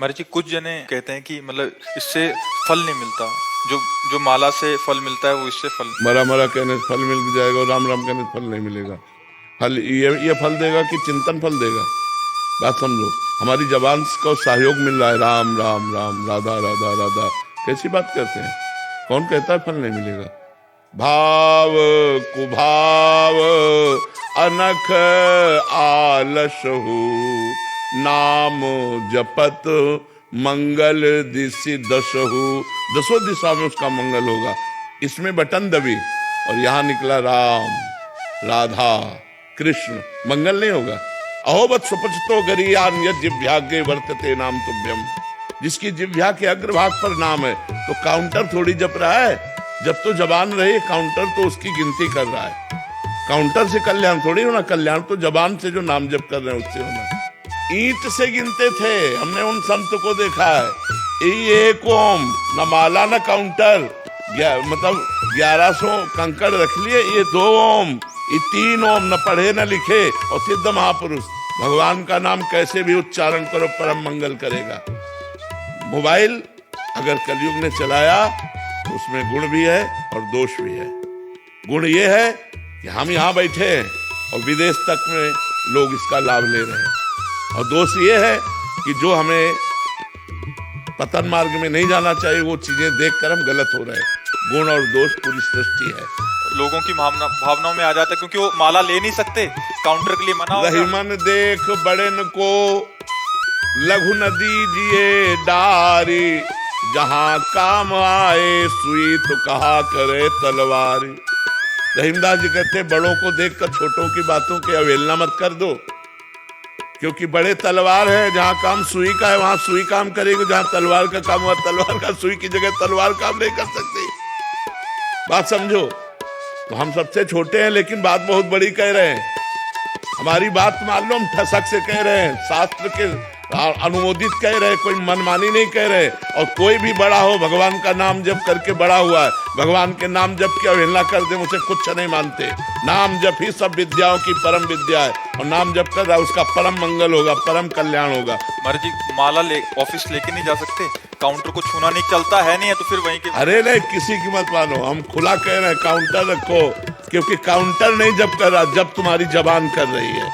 महाराज जी कुछ जने कहते हैं कि मतलब इससे फल नहीं मिलता, जो जो माला से फल मिलता है वो इससे फल। मरा मरा कहने से फल मिल जाएगा और राम राम कहने से फल नहीं मिलेगा। फल ये फल देगा कि चिंतन फल देगा? बात समझो, हमारी जबान को सहयोग मिल रहा है, राम राम राम, राधा राधा राधा, कैसी बात करते हैं? कौन कहता है फल नहीं मिलेगा? भाव कुभाव अनख आलसहु, नाम जपत मंगल दिशि दशहु। दसों दिशा में उसका मंगल होगा। इसमें बटन दबी और यहाँ निकला राम राधा कृष्ण, मंगल नहीं होगा। अहोबत सुपचतो गरियान यद जिह्वाग्रे वर्तते नाम तुभ्यम। जिसकी जिह्वा के अग्रभाग पर नाम है तो काउंटर थोड़ी जप रहा है। जब तो जबान रही, काउंटर तो उसकी गिनती कर रहा है। काउंटर से कल्याण थोड़ी होना, कल्याण तो जबान से जो नाम जप कर रहे हैं उससे होना। ईंट से गिनते थे, हमने उन संत को देखा है। एक ओम, न माला न काउंटर, मतलब 1100 कंकड़ रख लिए, ये 2 ओम, ये 3 ओम, न पढ़े न लिखे और सिद्ध महापुरुष। भगवान का नाम कैसे भी उच्चारण करो परम मंगल करेगा। मोबाइल अगर कलयुग ने चलाया तो उसमें गुण भी है और दोष भी है। गुण ये है कि हम यहाँ बैठे हैं और विदेश तक में लोग इसका लाभ ले रहे हैं, और दोष ये है कि जो हमें पतन मार्ग में नहीं जाना चाहिए वो चीजें देखकर हम गलत हो रहे हैं। गुण और दोष पूरी सृष्टि है। लोगों की भावनाओं में आ जाता है, क्योंकि वो माला ले नहीं सकते, काउंटर के लिए मना होगा। रहीमन देख बड़न को लघु न दीजिए डारी, जहां काम आए सुई तो कहा करे तलवारी। रहीमदास जी कहते बड़ों को देखकर छोटों की बातों की अवहेलना मत कर दो, क्योंकि बड़े तलवार है, जहां काम सुई का है वहां सुई काम करेगी, जहां तलवार का काम हुआ तलवार का, सुई की जगह तलवार काम नहीं कर सकती। बात समझो। तो हम सबसे छोटे हैं लेकिन बात बहुत बड़ी कह रहे हैं। हमारी बात मान लो, हम ठसक से कह रहे हैं, शास्त्र के अनुमोदित कह रहे, कोई मनमानी नहीं कह रहे। और कोई भी बड़ा हो, भगवान का नाम जप करके बड़ा हुआ है, भगवान के नाम जप की अवहेलना कर दे उसे कुछ नहीं मानते। नाम जप ही सब विद्याओं की परम विद्या है, और नाम जप कर रहा है उसका परम मंगल होगा, परम कल्याण होगा। महाराज जी माला ऑफिस लेके नहीं जा सकते, काउंटर को छूना नहीं, चलता है नहीं है तो फिर वहीं के। अरे नहीं, किसी की मत मानो, हम खुला कह रहे हैं काउंटर रखो, क्योंकि काउंटर नहीं जप कर रहा, जब तुम्हारी जबान कर रही है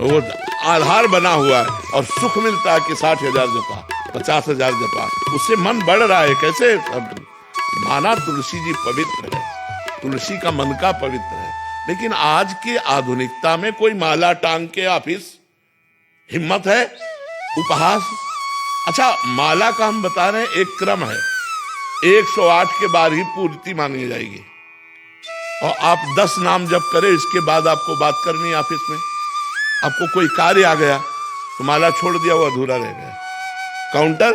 वो आधार बना हुआ है। और सुख मिलता है कि 60,000 जपा, 50,000 जपा, उससे मन बढ़ रहा है। कैसे? माना तुलसी जी पवित्र है, तुलसी का मन का पवित्र है, लेकिन आज की आधुनिकता में कोई माला टांग के ऑफिस, हिम्मत है? उपहास। अच्छा, माला का हम बता रहे हैं एक क्रम है, 108 के बाद ही पूर्ति मानी जाएगी, और आप 10 नाम जप करें, इसके बाद आपको बात करनी है ऑफिस में। आपको कोई कार्य आ गया तो माला छोड़ दिया, वो अधूरा रह गया। काउंटर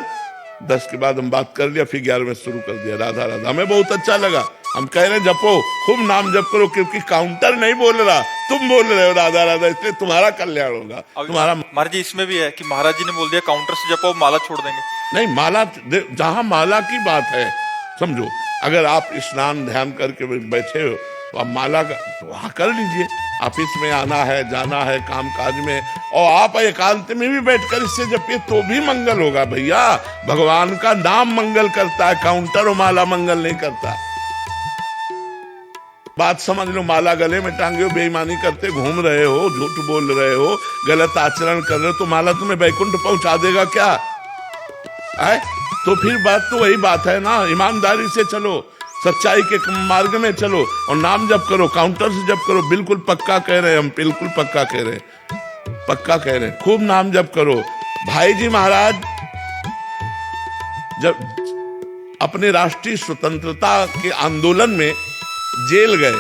10 के बाद हम बात कर लिया, फिर 11 में शुरू कर दिया राधा राधा। हमें बहुत अच्छा लगा, हम कह रहे जपो, खूब नाम जप करो, क्योंकि काउंटर नहीं बोल रहा, तुम बोल रहे हो राधा राधा, इसलिए तुम्हारा कल्याण होगा। तुम्हारा महाराज जी इसमें भी है कि महाराज जी ने बोल दिया काउंटर से जपो, माला छोड़ देंगे। नहीं, माला जहां माला की बात है, समझो, अगर आप स्नान ध्यान करके बैठे हो तो आप माला का तो वहां कर लीजिए। ऑफिस में आना है, जाना है, काम काज में, और आप एकांत में भी बैठकर इससे जपिए तो भी मंगल होगा। भैया, भगवान का नाम मंगल करता है, काउंटर और माला मंगल नहीं करता। बात समझ लो, माला गले में टांगे हो, बेईमानी करते घूम रहे हो, झूठ बोल रहे हो, गलत आचरण कर रहे हो, तो माला तुम्हें वैकुंठ पहुंचा देगा क्या? है? तो फिर बात तो वही बात है ना, ईमानदारी से चलो, सच्चाई के मार्ग में चलो और नाम जप करो, काउंटर से जप करो। बिल्कुल पक्का कह रहे हैं हम, बिल्कुल पक्का कह रहे हैं, पक्का कह रहे हैं, खूब नाम जप करो। भाई जी महाराज जब अपने राष्ट्रीय स्वतंत्रता के आंदोलन में जेल गए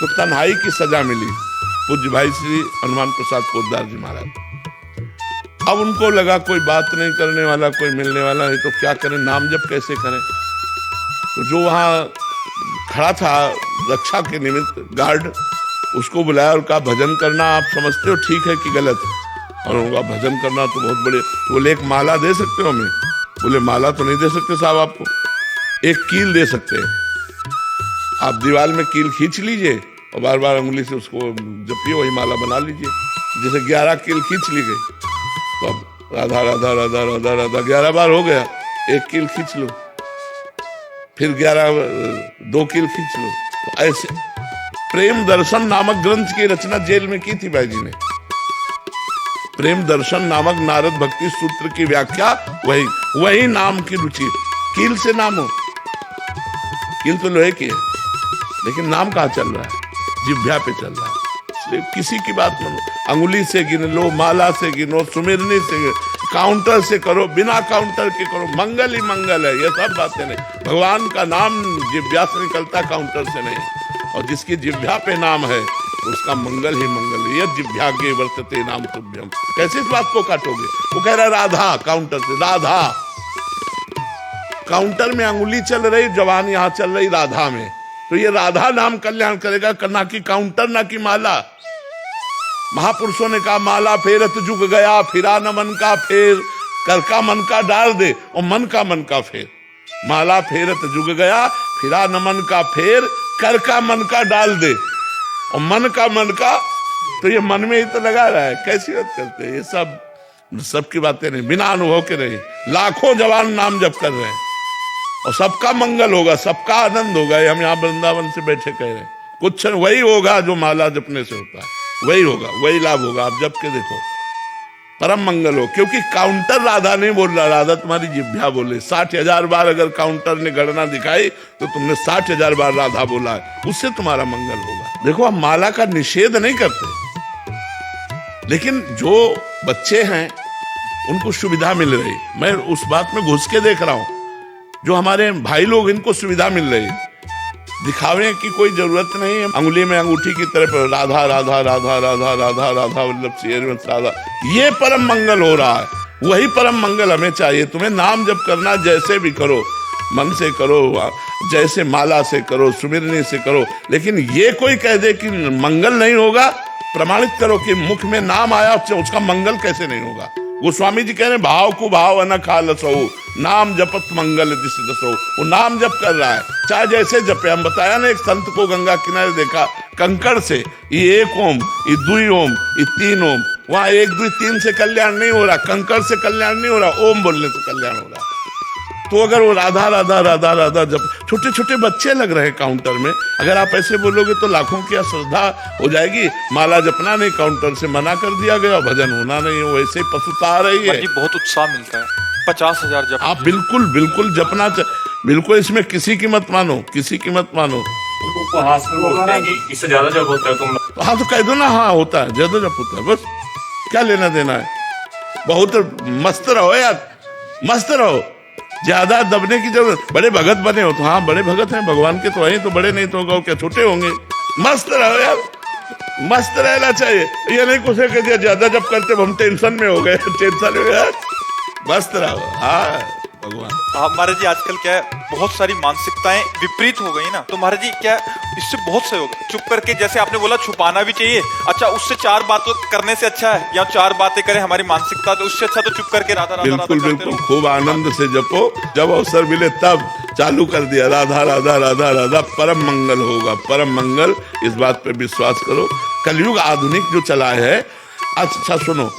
तो तन्हाई की सजा मिली, पूज्य भाई श्री हनुमान प्रसाद पोद्दार जी महाराज। अब उनको लगा कोई बात नहीं करने वाला, कोई मिलने वाला नहीं, तो क्या करें, नाम जप कैसे करें? तो जो वहां खड़ा था रक्षा के निमित्त गार्ड, उसको बुलाया और कहा भजन करना आप समझते हो ठीक है कि गलत? और उनका भजन करना तो बहुत बड़े। तो बोले एक माला दे सकते हो हमें? बोले माला तो नहीं दे सकते साहब, आपको एक कील दे सकते हैं। आप दीवार में कील खींच लीजिए और बार बार उंगली से उसको जपिए, वही माला बना लीजिए। जैसे 11 कील खींच ली गई तो अब राधा राधा राधा राधा राधा 11 बार हो गया, 1 कील खींच लो, फिर 2 कील खींच लो। तो ऐसे प्रेम दर्शन नामक ग्रंथ की रचना जेल में की थी भाई जी ने। प्रेम दर्शन नामक नारद भक्ति सूत्र की व्याख्या वही नाम की रुचि। कील से नाम हो, कील तो लोहे की है, लेकिन नाम कहाँ चल रहा है? जिह्वा पे चल रहा है। इसलिए किसी की बात मानो, अंगुली से गिन लो, माला से गिनो, सुमिरनी से, काउंटर से करो, बिना काउंटर के करो, मंगल ही मंगल है। ये सब बातें नहीं, भगवान का नाम जिह्वा से निकलता, काउंटर से नहीं। और जिसकी जिह्वा पे नाम है उसका मंगल ही मंगल है। यह जिह्वाग्रे वर्तते नाम तुभ्यम। कैसे इस बात को काटोगे? वो कह रहा राधा, काउंटर से राधा, काउंटर में अंगुली चल रही, जवान यहां चल रही राधा में, तो ये राधा नाम कल्याण करेगा, ना कि काउंटर, ना कि माला। महापुरुषों ने कहा माला फेरत जुग गया, फिरा न मन का फेर, कर का मन का डाल दे और मन का फेर। माला फेरत जुग गया, फिरा न मन का फेर, कर का मन का डाल दे और मन का, तो ये मन में ही तो लगा रहा है। कैसी बात करते हैं? ये सब की बातें नहीं, बिना अनुभव के नहीं। लाखों जवान नाम जप कर रहे हैं और सबका मंगल होगा, सबका आनंद होगा। हम यहाँ वृंदावन से बैठे कह रहे हैं, कुछ वही होगा जो माला जपने से होता है, वही होगा, वही लाभ होगा। आप जप के देखो, परम मंगल हो। क्योंकि काउंटर राधा नहीं बोल रहा, राधा तुम्हारी जिह्वा बोले। 60,000 बार अगर काउंटर ने गणना दिखाई तो तुमने 60,000 बार राधा बोला है, उससे तुम्हारा मंगल होगा। देखो, हम माला का निषेध नहीं करते, लेकिन जो बच्चे हैं उनको सुविधा मिल रही, मैं उस बात में घुस के देख रहा हूं। जो हमारे भाई लोग, इनको सुविधा मिल रही, दिखावे की कोई जरूरत नहीं है। अंगुली में अंगूठी की तरफ राधा राधा राधा राधा राधा राधा वल्लभ श्री हरिवंश राधा, ये परम मंगल हो रहा है। वही परम मंगल हमें चाहिए। तुम्हें नाम जप करना, जैसे भी करो, मन से करो, जैसे माला से करो, सुमिरनी से करो, लेकिन ये कोई कह दे कि मंगल नहीं होगा, प्रमाणित करो कि मुख में नाम आया, उसका मंगल कैसे नहीं होगा। गोस्वामी जी कह रहे भाव को भाव न खालसो, नाम जपत मंगल दिशि दसो। वो नाम जप कर रहा है, चाहे जैसे जपे। हम बताया ना, एक संत को गंगा किनारे देखा, कंकड़ से, ये 1 ओम, ये 2 ओम, ये 3 ओम। वहां 1 2 3 से कल्याण नहीं हो रहा, कंकड़ से कल्याण नहीं हो रहा, ओम बोलने से कल्याण हो रहा। तो अगर वो राधा राधा राधा राधा जब छोटे छोटे बच्चे लग रहे हैं काउंटर में, अगर आप ऐसे बोलोगे तो लाखों की अश्रद्धा हो जाएगी। माला जपना नहीं, काउंटर से मना कर दिया गया, भजन होना नहीं, वैसे ही पशुता आ रही है। बहुत उत्साह मिलता है, 50,000 जप। आप बिल्कुल जपना, बिल्कुल इसमें किसी की मत मानो, किसी की मत मानो। उपहास में बोलते हैं कि इससे ज्यादा जब होता है तुम। हाँ तो कह दो ना, हाँ होता है, ज्यादा जब होता है, बस क्या लेना देना है। बहुत मस्त रहो यार, मस्त रहो, ज्यादा दबने की जरूरत। बड़े भगत बने हो तो हाँ, बड़े भगत हैं भगवान के, तो हैं तो बड़े, नहीं तो क्या छोटे होंगे। मस्त रहो यार, मस्त रहना चाहिए। ये नहीं कुछ कह दिया ज्यादा जब करते हम टेंशन में हो गए, टेंशन हो गया, मस्त रहो। हाँ भगवान। महाराज जी, आजकल क्या है, बहुत सारी मानसिकताएं विपरीत हो गई ना, तो महाराज जी क्या इससे बहुत सहयोग, चुप करके, जैसे आपने बोला छुपाना भी चाहिए, अच्छा उससे 4 बातों करने से अच्छा है, या 4 बातें करें हमारी मानसिकता, तो उससे अच्छा तो चुप करके राधा राधा बिल्कुल राधा बिल्कुल, खूब आनंद से जपो। जब अवसर मिले तब चालू कर दिया राधा राधा राधा राधा, परम मंगल होगा, परम मंगल। इस बात पे विश्वास करो। कलयुग आधुनिक जो चला है, अच्छा सुनो,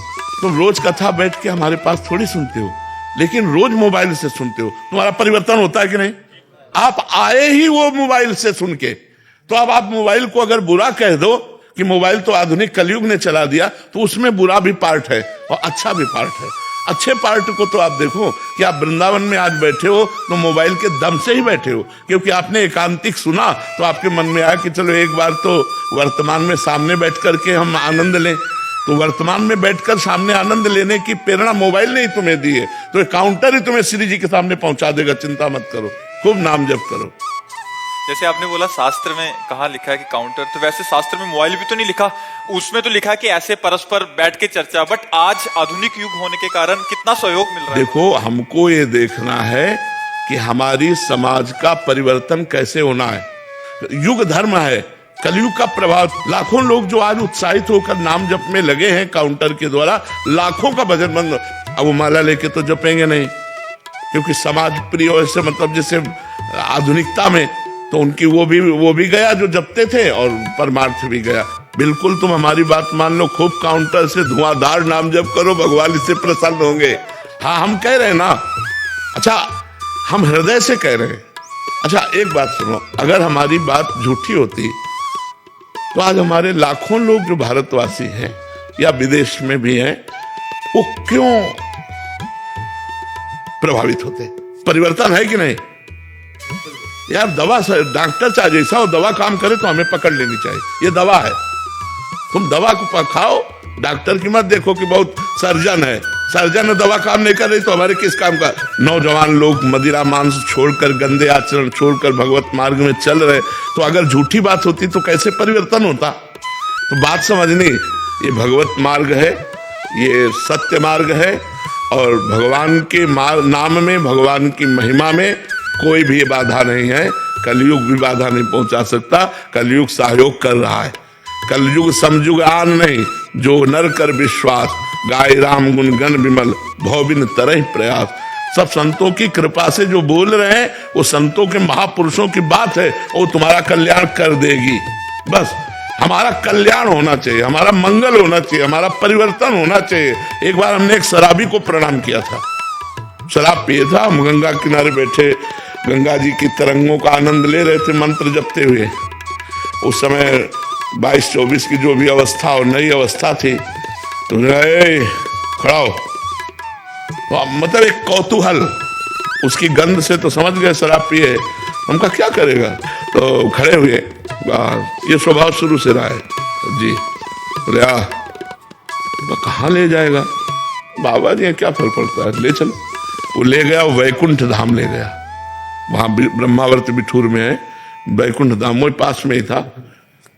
तुम रोज कथा बैठ के हमारे पास थोड़ी सुनते हो, लेकिन रोज मोबाइल से सुनते हो। तुम्हारा परिवर्तन होता है कि नहीं? आप आए ही वो मोबाइल से सुन के, तो अब आप मोबाइल को अगर बुरा कह दो कि मोबाइल तो आधुनिक कलयुग ने चला दिया, तो उसमें बुरा भी पार्ट है और अच्छा भी पार्ट है। अच्छे पार्ट को तो आप देखो कि आप वृंदावन में आज बैठे हो तो मोबाइल के दम से ही बैठे हो, क्योंकि आपने एकांतिक सुना तो आपके मन में आया कि चलो एक बार तो वर्तमान में सामने बैठ करके हम आनंद लें। तो वर्तमान में बैठकर सामने आनंद लेने की प्रेरणा मोबाइल ने ही तुम्हें दी है, तो काउंटर ही तुम्हें श्री जी के सामने पहुंचा देगा। चिंता मत करो, खूब नाम जप करो। जैसे आपने बोला शास्त्र में कहाँ लिखा है कि काउंटर, तो वैसे शास्त्र में मोबाइल भी तो नहीं लिखा, उसमें तो लिखा है कि ऐसे परस्पर बैठ के चर्चा। बट आज आधुनिक युग होने के कारण कितना सहयोग मिल रहा है। देखो, हमको ये देखना है कि हमारी समाज का परिवर्तन कैसे होना है। युग धर्म है, कलयुग का प्रभाव। लाखों लोग जो आज उत्साहित होकर नाम जप में लगे हैं काउंटर के द्वारा, लाखों का भजन बंद। अब वो माला लेके तो जपेंगे नहीं, क्योंकि समाज प्रिय से, मतलब जैसे आधुनिकता में, तो उनकी वो भी गया जो जपते थे और परमार्थ भी गया। बिल्कुल तुम हमारी बात मान लो, खूब काउंटर से धुआंधार नाम जप करो, भगवान इससे प्रसन्न होंगे। हाँ हम कह रहे हैं ना, अच्छा हम हृदय से कह रहे हैं। अच्छा एक बात सुनो, अगर हमारी बात झूठी होती तो आज हमारे लाखों लोग जो भारतवासी हैं या विदेश में भी हैं, वो क्यों प्रभावित होते? परिवर्तन है कि नहीं यार? दवा डॉक्टर चाहे जैसा हो, दवा काम करे तो हमें पकड़ लेनी चाहिए, ये दवा है। तुम दवा को खाओ, डॉक्टर की मत देखो कि बहुत सर्जन है, सर्जन है दवा काम नहीं कर रही तो हमारे किस काम का? नौजवान लोग मदिरा मांस छोड़कर, गंदे आचरण छोड़कर भगवत मार्ग में चल रहे, तो अगर झूठी बात होती तो कैसे परिवर्तन होता? तो बात समझनी, ये भगवत मार्ग है, ये सत्य मार्ग है, और भगवान के नाम में, भगवान की महिमा में कोई भी बाधा नहीं है। कलयुग भी बाधा नहीं पहुंचा सकता, कलयुग सहयोग कर रहा है। कलयुग समयुग आन नहीं, जो नर कर विश्वास, गाय राम गुण गण विमल, भौबिन तरह प्रयास। सब संतों की कृपा से जो बोल रहे हैं, वो संतों के महापुरुषों की बात है, वो तुम्हारा कल्याण कर देगी। बस हमारा कल्याण होना चाहिए, हमारा मंगल होना चाहिए, हमारा परिवर्तन होना चाहिए। एक बार हमने एक शराबी को प्रणाम किया था, शराब पिए था, हम गंगा किनारे बैठे गंगा जी की तरंगों का आनंद ले रहे थे मंत्र जपते हुए। उस समय 22-24 की जो भी अवस्था और नई अवस्था थी, तो खड़ा हो, तो मतलब एक कौतूहल, उसकी गंध से तो समझ गए शराब पिए। हमका क्या करेगा, तो खड़े हुए, ये स्वभाव शुरू से रहा है जी। बोले कहाँ ले जाएगा बाबा जी, क्या फर्क पड़ता है, ले चलो। वो ले गया, वैकुंठ धाम ले गया, वहां ब्रह्मावर्त बिठूर में है वैकुंठ धाम, वही पास में ही था।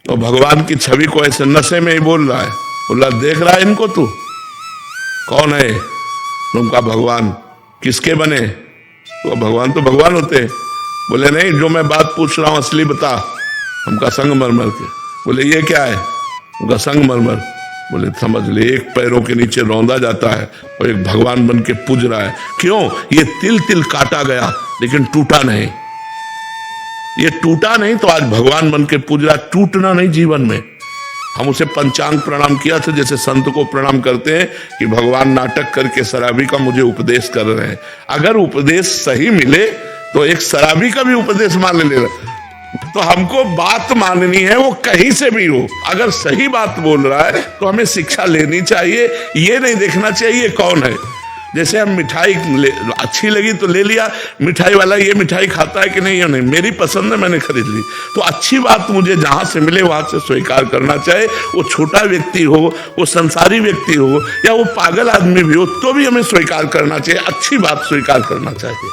और भगवान की छवि को ऐसे नशे में ही बोल रहा है, बोला देख रहा है इनको तू, कौन है तुमका? भगवान। किसके बने? तो भगवान तो भगवान होते हैं। बोले नहीं, जो मैं बात पूछ रहा हूं असली बता। हमका संगमरमर के। बोले ये क्या है? उनका संगमरमर। बोले समझ ले, एक पैरों के नीचे रौंदा जाता है और एक भगवान बन के पूज रहा है। क्यों? ये तिल तिल काटा गया लेकिन टूटा नहीं, ये टूटा नहीं तो आज भगवान बन के पूज रहा। टूटना नहीं जीवन में। हम उसे पंचांग प्रणाम किया था, जैसे संत को प्रणाम करते हैं कि भगवान नाटक करके शराबी का मुझे उपदेश कर रहे हैं। अगर उपदेश सही मिले तो एक शराबी का भी उपदेश मान ले रहा। तो हमको बात माननी है, वो कहीं से भी हो। अगर सही बात बोल रहा है तो हमें शिक्षा लेनी चाहिए, ये नहीं देखना चाहिए कौन है। जैसे हम मिठाई अच्छी लगी तो ले लिया, मिठाई वाला ये मिठाई खाता है कि नहीं, या नहीं, मेरी पसंद है मैंने खरीद ली। तो अच्छी बात मुझे जहां से मिले वहां से स्वीकार करना चाहिए। वो छोटा व्यक्ति हो, वो संसारी व्यक्ति हो, या वो पागल आदमी भी हो, तो भी हमें स्वीकार करना चाहिए, अच्छी बात स्वीकार करना चाहिए।